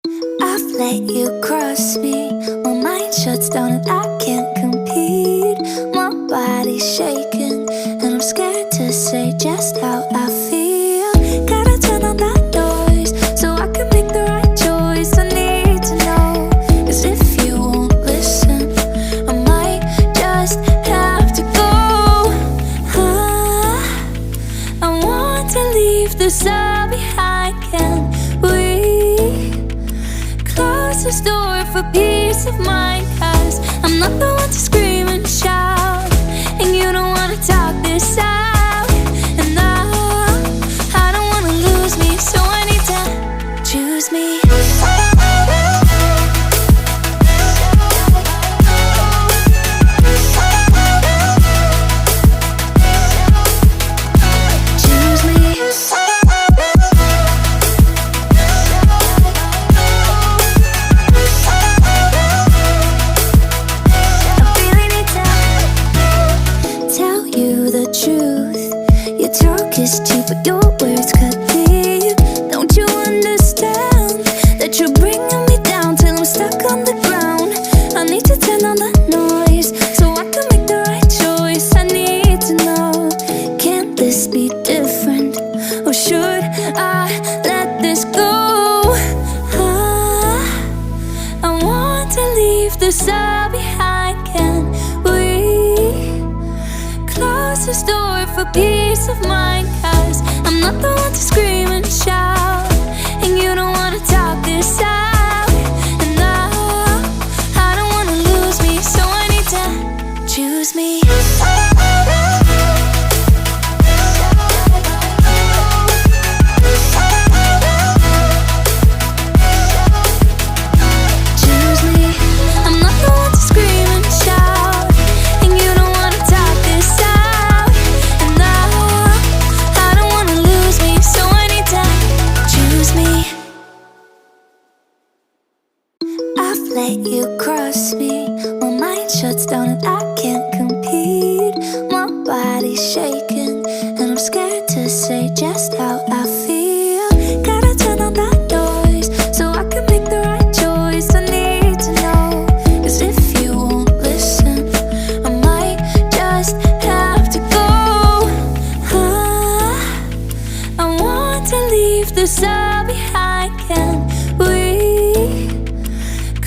I've let you cross me. My mind shuts down and I can't compete. My body's shaking and I'm scared to say just how I feel. Gotta turn on that noise so I can make the right choice. I need to know, 'cause if you won't listen, I might just have to go. I want to leave this all behind. Can we close this door for peace of mind? 'Cause I'm not the one to scream and shout, and you don't wanna talk this out. And I don't wanna lose me, so I need to choose me. Is cheap, but your words cut deep. Don't you understand that you're bringing me down till I'm stuck on the ground? I need to turn on the noise so I can make the right choice. I need to know, can this be different, or should I let this go? I want to leave this all behind. Can we close this door for peace of mind? 'Cause I'm not the one to scream and shout, and you don't wanna talk this out. And I don't wanna lose me, so I need to choose me. Let you cross me. My mind shuts down and I can't compete. My body's shaking and I'm scared to say just how I feel. Gotta turn on that noise so I can make the right choice. I need to know, 'cause if you won't listen, I might just have to go. I want to leave this all behind. Can we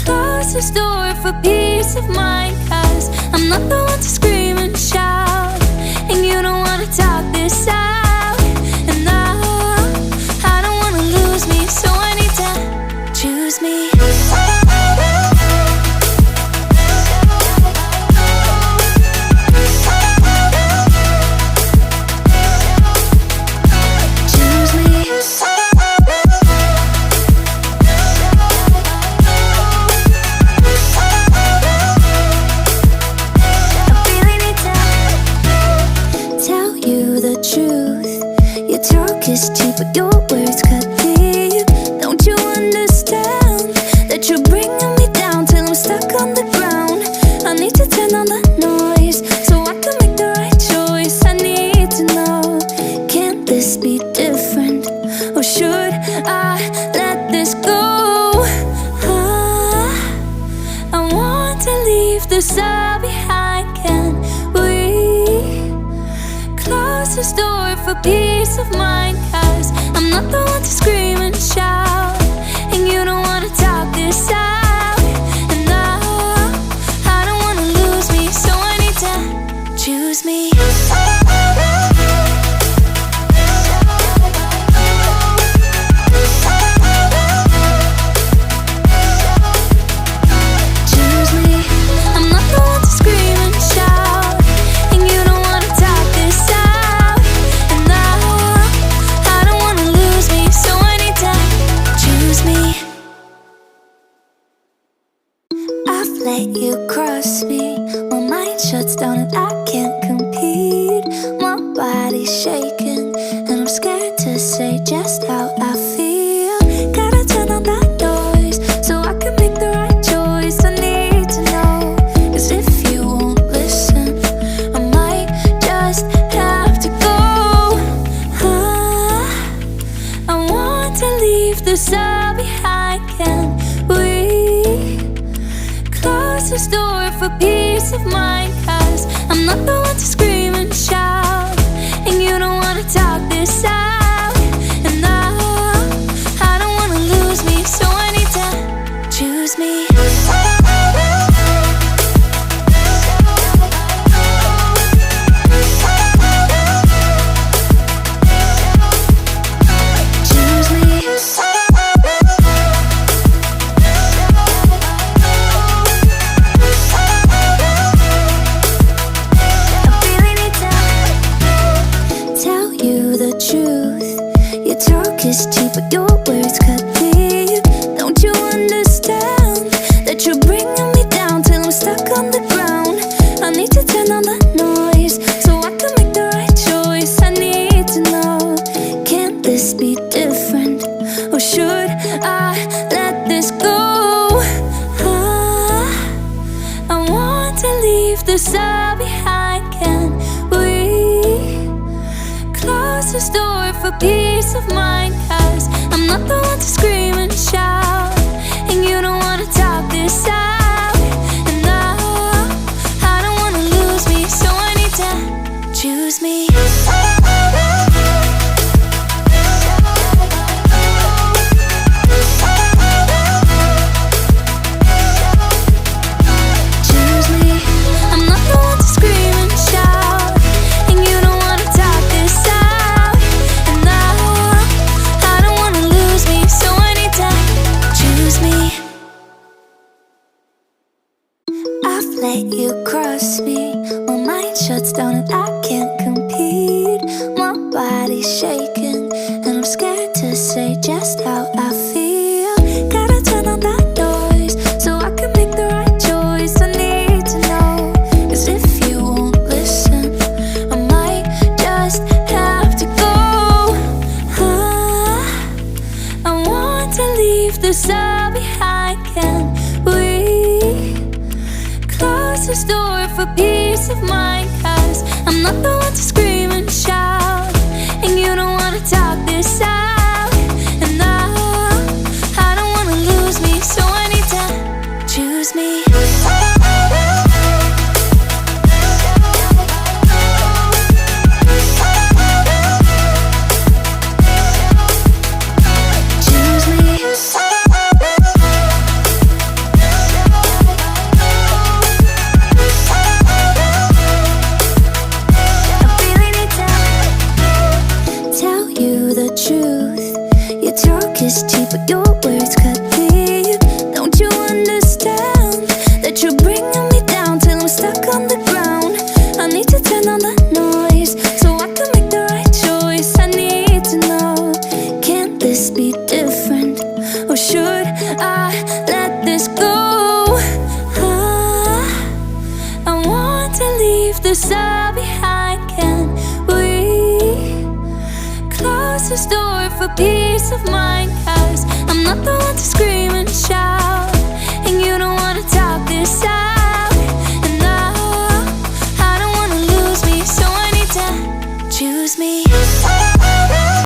close this door for peace of mind? 'Cause I'm not the one to scream and shout, and you don't wanna talk this out. And I don't wanna lose me, so I need to choose me. Is cheap, but your words cut deep. Don't you understand that you're bringing me down till I'm stuck on the ground? I need to turn on the noise so I can make the right choice. I need to know, can this be different, or should I let this go? I want to leave this all behind. Can we close this door for peace of mind? 'Cause I'm not the one to scream and shout, and you don't wanna talk this out. And I don't wanna lose me, so I need to choose me. Let you cross me. My mind shuts down and I can't compete. My body's shaking and I'm scared to say just how I feel. Gotta turn on that noise so I can make the right choice. I need to know, 'cause if you won't listen, I might just have to go. I want to leave this all behind. Can this door for peace of mind, 'cause I'm not the one to scream and shout, and you don't wanna talk this out. And I don't wanna lose me, so I need to choose me. Is cheap, but your words cut deep. Don't you understand that you're bringing me down till I'm stuck on the ground? I need to turn on the noise so I can make the right choice. I need to know, can this be different, or should I let this go? I want to leave this all behind. Can we close this door for peace of mind? 'Cause I'm not the one to scream and shout, and you don't wanna talk this out. And I don't wanna lose me, so I need to choose me. Let you cross me, my mind shuts down and I can't compete. My body's shaking and I'm scared to say just how I feel. Gotta turn on that noise so I can make the right choice. I need to know, 'cause if you won't listen, I might just have to go. I want to leave this all behind. Can we close this door for peace of mind? 'Cause I'm not the one to scream and shout, and you don't wanna talk this out. And I don't wanna lose me, so I need to choose me. Is cheap, but your words cut deep. Don't you understand that you're bringing me down till I'm stuck on the ground? I need to turn on the noise so I can make the right choice. I need to know, can this be different, or should I let this go? I want to leave this all behind. Can we close this door for peace of mind? 'Cause I'm not the one to scream